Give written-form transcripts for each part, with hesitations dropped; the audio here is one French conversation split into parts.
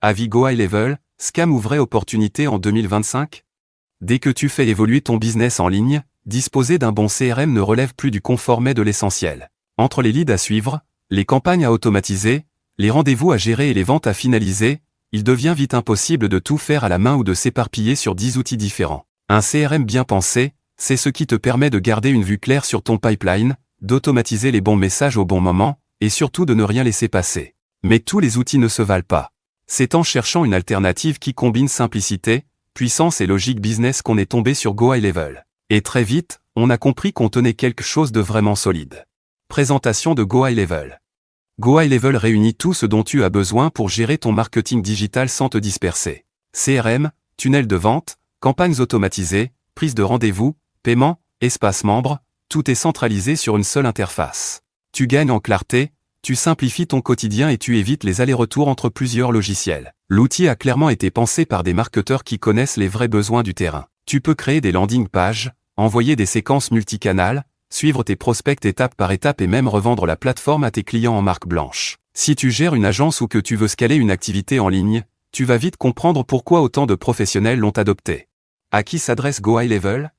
Avis Go High Level, scam ou vraie opportunité en 2025? Dès que tu fais évoluer ton business en ligne, disposer d'un bon CRM ne relève plus du confort mais de l'essentiel. Entre les leads à suivre, les campagnes à automatiser, les rendez-vous à gérer et les ventes à finaliser, il devient vite impossible de tout faire à la main ou de s'éparpiller sur 10 outils différents. Un CRM bien pensé, c'est ce qui te permet de garder une vue claire sur ton pipeline, d'automatiser les bons messages au bon moment, et surtout de ne rien laisser passer. Mais tous les outils ne se valent pas. C'est en cherchant une alternative qui combine simplicité, puissance et logique business qu'on est tombé sur Go High Level. Et très vite, on a compris qu'on tenait quelque chose de vraiment solide. Présentation de Go High Level. Go High Level réunit tout ce dont tu as besoin pour gérer ton marketing digital sans te disperser. CRM, tunnel de vente, campagnes automatisées, prise de rendez-vous, paiement, espace membre, tout est centralisé sur une seule interface. Tu gagnes en clarté, tu simplifies ton quotidien et tu évites les allers-retours entre plusieurs logiciels. L'outil a clairement été pensé par des marketeurs qui connaissent les vrais besoins du terrain. Tu peux créer des landing pages, envoyer des séquences multicanales, suivre tes prospects étape par étape et même revendre la plateforme à tes clients en marque blanche. Si tu gères une agence ou que tu veux scaler une activité en ligne, tu vas vite comprendre pourquoi autant de professionnels l'ont adopté. À qui s'adresse Go High Level?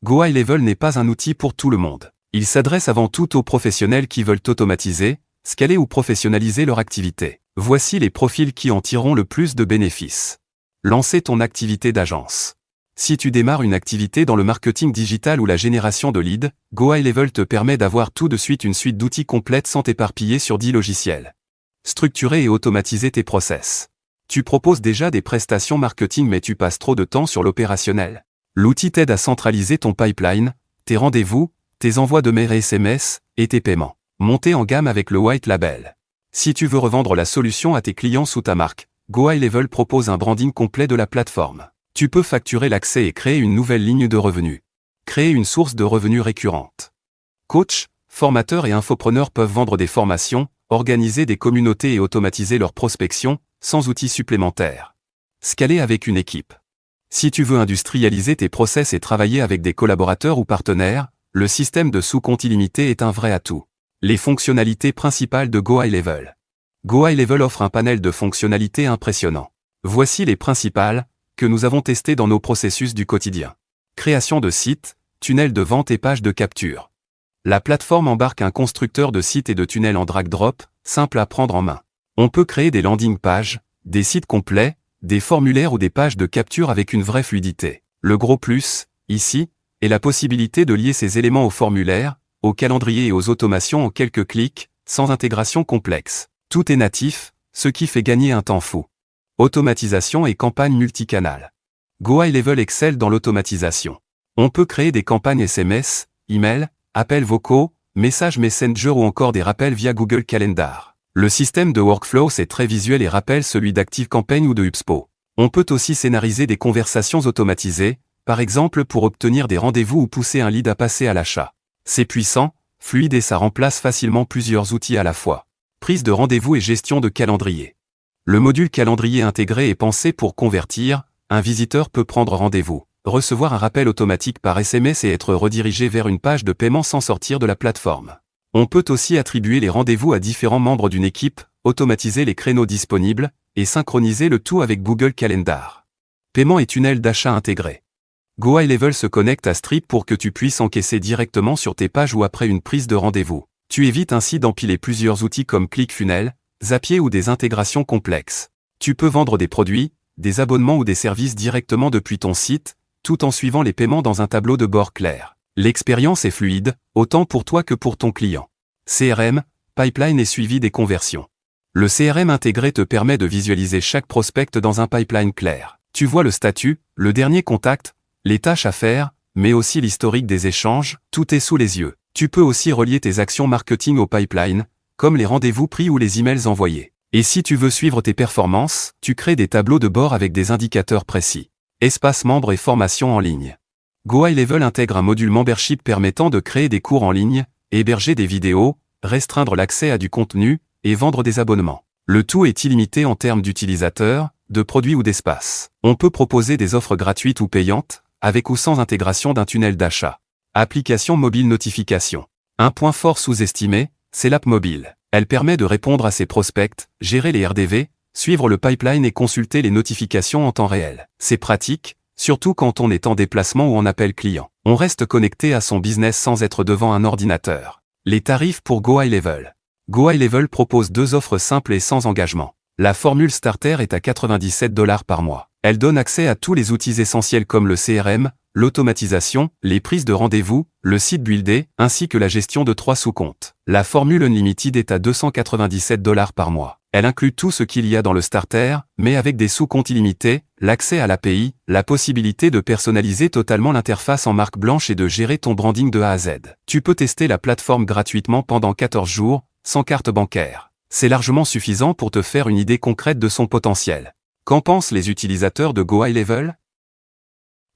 Go High Level n'est pas un outil pour tout le monde. Il s'adresse avant tout aux professionnels qui veulent automatiser, scaler ou professionnaliser leur activité. Voici les profils qui en tireront le plus de bénéfices. Lancer ton activité d'agence. Si tu démarres une activité dans le marketing digital ou la génération de leads, Go High Level te permet d'avoir tout de suite une suite d'outils complète sans t'éparpiller sur 10 logiciels. Structurer et automatiser tes process. Tu proposes déjà des prestations marketing mais tu passes trop de temps sur l'opérationnel. L'outil t'aide à centraliser ton pipeline, tes rendez-vous, tes envois de mails et SMS, et tes paiements. Monter en gamme avec le White Label. Si tu veux revendre la solution à tes clients sous ta marque, Go High Level propose un branding complet de la plateforme. Tu peux facturer l'accès et créer une nouvelle ligne de revenus. Créer une source de revenus récurrente. Coach, formateurs et infopreneurs peuvent vendre des formations, organiser des communautés et automatiser leur prospection, sans outils supplémentaires. Scaler avec une équipe. Si tu veux industrialiser tes process et travailler avec des collaborateurs ou partenaires, le système de sous-compte illimité est un vrai atout. Les fonctionnalités principales de Go High Level. Go High Level offre un panel de fonctionnalités impressionnant. Voici les principales, que nous avons testées dans nos processus du quotidien. Création de sites, tunnels de vente et pages de capture. La plateforme embarque un constructeur de sites et de tunnels en drag-drop, simple à prendre en main. On peut créer des landing pages, des sites complets, des formulaires ou des pages de capture avec une vraie fluidité. Le gros plus, ici, est la possibilité de lier ces éléments au formulaire, au calendrier et aux automations en quelques clics, sans intégration complexe. Tout est natif, ce qui fait gagner un temps fou. Automatisation et campagne multicanale. Go High Level excelle dans l'automatisation. On peut créer des campagnes SMS, email, appels vocaux, messages Messenger ou encore des rappels via Google Calendar. Le système de workflow c'est très visuel et rappelle celui d'ActiveCampaign ou de HubSpot. On peut aussi scénariser des conversations automatisées, par exemple pour obtenir des rendez-vous ou pousser un lead à passer à l'achat. C'est puissant, fluide et ça remplace facilement plusieurs outils à la fois. Prise de rendez-vous et gestion de calendrier. Le module calendrier intégré est pensé pour convertir, un visiteur peut prendre rendez-vous, recevoir un rappel automatique par SMS et être redirigé vers une page de paiement sans sortir de la plateforme. On peut aussi attribuer les rendez-vous à différents membres d'une équipe, automatiser les créneaux disponibles, et synchroniser le tout avec Google Calendar. Paiement et tunnel d'achat intégrés. Go High Level se connecte à Stripe pour que tu puisses encaisser directement sur tes pages ou après une prise de rendez-vous. Tu évites ainsi d'empiler plusieurs outils comme ClickFunnels, Zapier ou des intégrations complexes. Tu peux vendre des produits, des abonnements ou des services directement depuis ton site, tout en suivant les paiements dans un tableau de bord clair. L'expérience est fluide, autant pour toi que pour ton client. CRM, pipeline et suivi des conversions. Le CRM intégré te permet de visualiser chaque prospect dans un pipeline clair. Tu vois le statut, le dernier contact, les tâches à faire, mais aussi l'historique des échanges, tout est sous les yeux. Tu peux aussi relier tes actions marketing au pipeline, comme les rendez-vous pris ou les emails envoyés. Et si tu veux suivre tes performances, tu crées des tableaux de bord avec des indicateurs précis. Espace membre et formation en ligne. Go High Level intègre un module membership permettant de créer des cours en ligne, héberger des vidéos, restreindre l'accès à du contenu, et vendre des abonnements. Le tout est illimité en termes d'utilisateurs, de produits ou d'espace. On peut proposer des offres gratuites ou payantes, avec ou sans intégration d'un tunnel d'achat. Application mobile notification. Un point fort sous-estimé, c'est l'app mobile. Elle permet de répondre à ses prospects, gérer les RDV, suivre le pipeline et consulter les notifications en temps réel. C'est pratique, surtout quand on est en déplacement ou en appel client. On reste connecté à son business sans être devant un ordinateur. Les tarifs pour Go High Level. Go High Level propose 2 offres simples et sans engagement. La formule Starter est à 97 $ par mois. Elle donne accès à tous les outils essentiels comme le CRM, l'automatisation, les prises de rendez-vous, le site buildé, ainsi que la gestion de 3 sous-comptes. La formule Unlimited est à 297 $ par mois. Elle inclut tout ce qu'il y a dans le Starter, mais avec des sous-comptes illimités, l'accès à l'API, la possibilité de personnaliser totalement l'interface en marque blanche et de gérer ton branding de A à Z. Tu peux tester la plateforme gratuitement pendant 14 jours, sans carte bancaire. C'est largement suffisant pour te faire une idée concrète de son potentiel. Qu'en pensent les utilisateurs de Go High Level?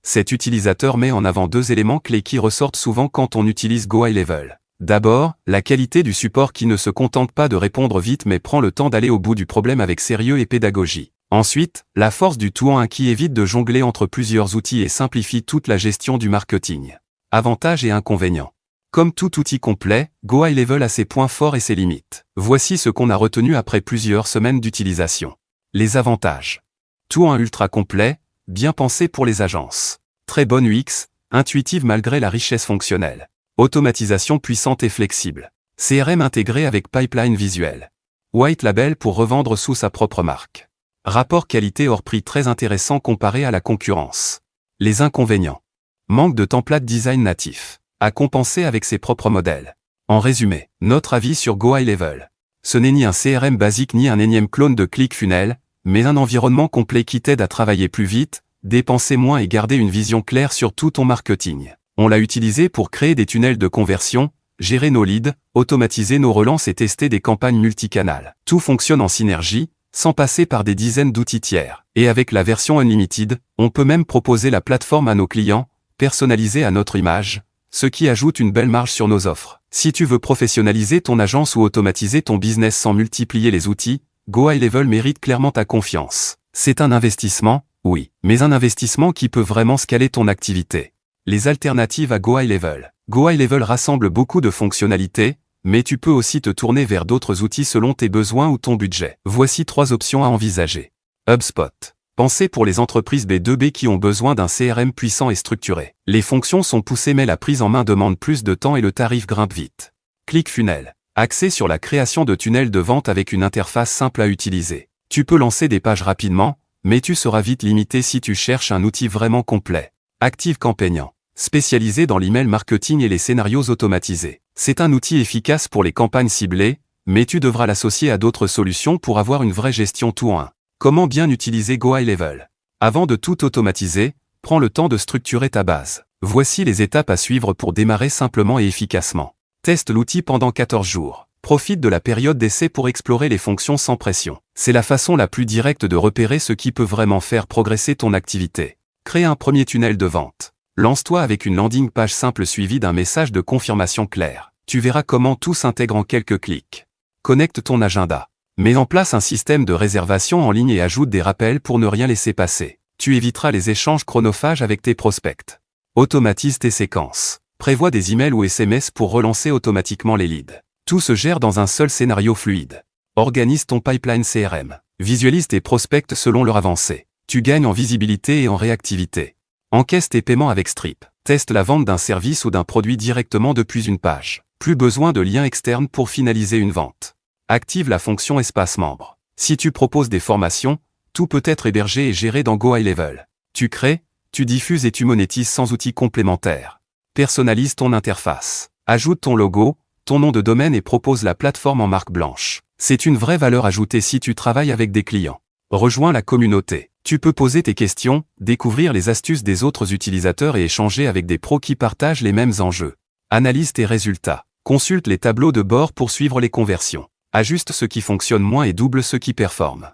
Cet utilisateur met en avant 2 éléments clés qui ressortent souvent quand on utilise Go High Level. D'abord, la qualité du support qui ne se contente pas de répondre vite mais prend le temps d'aller au bout du problème avec sérieux et pédagogie. Ensuite, la force du tout en un qui évite de jongler entre plusieurs outils et simplifie toute la gestion du marketing. Avantages et inconvénients. Comme tout outil complet, Go High Level a ses points forts et ses limites. Voici ce qu'on a retenu après plusieurs semaines d'utilisation. Les avantages. Tout en ultra complet, bien pensé pour les agences. Très bonne UX, intuitive malgré la richesse fonctionnelle. Automatisation puissante et flexible. CRM intégré avec pipeline visuel. White Label pour revendre sous sa propre marque. Rapport qualité hors prix très intéressant comparé à la concurrence. Les inconvénients. Manque de template design natif. À compenser avec ses propres modèles. En résumé, notre avis sur Go High Level. Ce n'est ni un CRM basique ni un énième clone de ClickFunnels, mais un environnement complet qui t'aide à travailler plus vite, dépenser moins et garder une vision claire sur tout ton marketing. On l'a utilisé pour créer des tunnels de conversion, gérer nos leads, automatiser nos relances et tester des campagnes multicanales. Tout fonctionne en synergie, sans passer par des dizaines d'outils tiers. Et avec la version Unlimited, on peut même proposer la plateforme à nos clients, personnalisée à notre image, ce qui ajoute une belle marge sur nos offres. Si tu veux professionnaliser ton agence ou automatiser ton business sans multiplier les outils, Go High Level mérite clairement ta confiance. C'est un investissement, oui, mais un investissement qui peut vraiment scaler ton activité. Les alternatives à Go High Level. Go High Level rassemble beaucoup de fonctionnalités, mais tu peux aussi te tourner vers d'autres outils selon tes besoins ou ton budget. Voici 3 options à envisager. HubSpot. Pensé pour les entreprises B2B qui ont besoin d'un CRM puissant et structuré. Les fonctions sont poussées mais la prise en main demande plus de temps et le tarif grimpe vite. ClickFunnels. Axé sur la création de tunnels de vente avec une interface simple à utiliser. Tu peux lancer des pages rapidement, mais tu seras vite limité si tu cherches un outil vraiment complet. ActiveCampaign. Spécialisé dans l'email marketing et les scénarios automatisés. C'est un outil efficace pour les campagnes ciblées, mais tu devras l'associer à d'autres solutions pour avoir une vraie gestion tout en un. Comment bien utiliser Go High Level? Avant de tout automatiser, prends le temps de structurer ta base. Voici les étapes à suivre pour démarrer simplement et efficacement. Teste l'outil pendant 14 jours. Profite de la période d'essai pour explorer les fonctions sans pression. C'est la façon la plus directe de repérer ce qui peut vraiment faire progresser ton activité. Crée un premier tunnel de vente. Lance-toi avec une landing page simple suivie d'un message de confirmation clair. Tu verras comment tout s'intègre en quelques clics. Connecte ton agenda. Mets en place un système de réservation en ligne et ajoute des rappels pour ne rien laisser passer. Tu éviteras les échanges chronophages avec tes prospects. Automatise tes séquences. Prévois des emails ou SMS pour relancer automatiquement les leads. Tout se gère dans un seul scénario fluide. Organise ton pipeline CRM. Visualise tes prospects selon leur avancée. Tu gagnes en visibilité et en réactivité. Encaisse tes paiements avec Stripe. Teste la vente d'un service ou d'un produit directement depuis une page. Plus besoin de liens externes pour finaliser une vente. Active la fonction espace membre. Si tu proposes des formations, tout peut être hébergé et géré dans Go High Level. Tu crées, tu diffuses et tu monétises sans outils complémentaires. Personnalise ton interface. Ajoute ton logo, ton nom de domaine et propose la plateforme en marque blanche. C'est une vraie valeur ajoutée si tu travailles avec des clients. Rejoins la communauté. Tu peux poser tes questions, découvrir les astuces des autres utilisateurs et échanger avec des pros qui partagent les mêmes enjeux. Analyse tes résultats. Consulte les tableaux de bord pour suivre les conversions. Ajuste ce qui fonctionne moins et double ce qui performe.